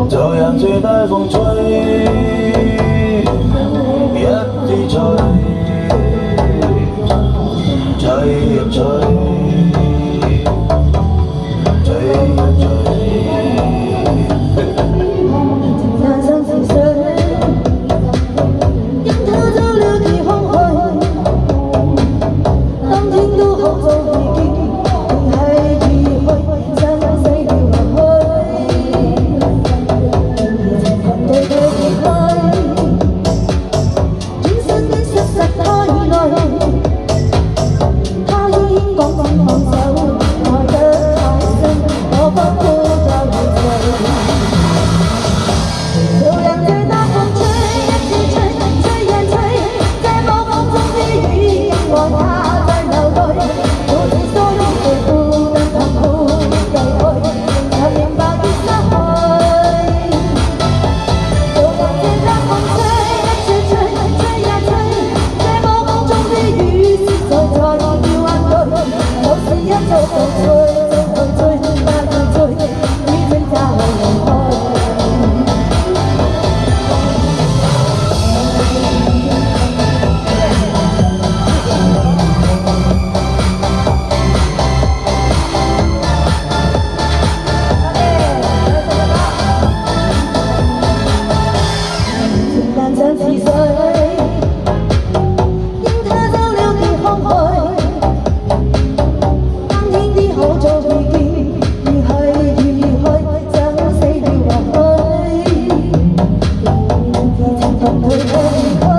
就讓這大風吹，一啲吹，吹一吹，吹一吹。難生是誰？因他走了地空去，當天都學做已經，定係離去，生死了或許。對佢離開，轉身的失實太耐，他依然講放手，愛得太深，我不孤單了誰？就讓這大風吹，一直吹，吹呀吹，這無風中的雨跟我他在流淚，好似所有的孤單痛苦繼續，才明白已失去。就讓這大風吹，一直吹，吹呀吹，這無風中的雨是在在掉眼淚，有時一早就吹，就吹，不要追，雨正在離開。難想是誰，因他走了地空去，當天的好早已經離去，生死了或許，而情同退卻離開。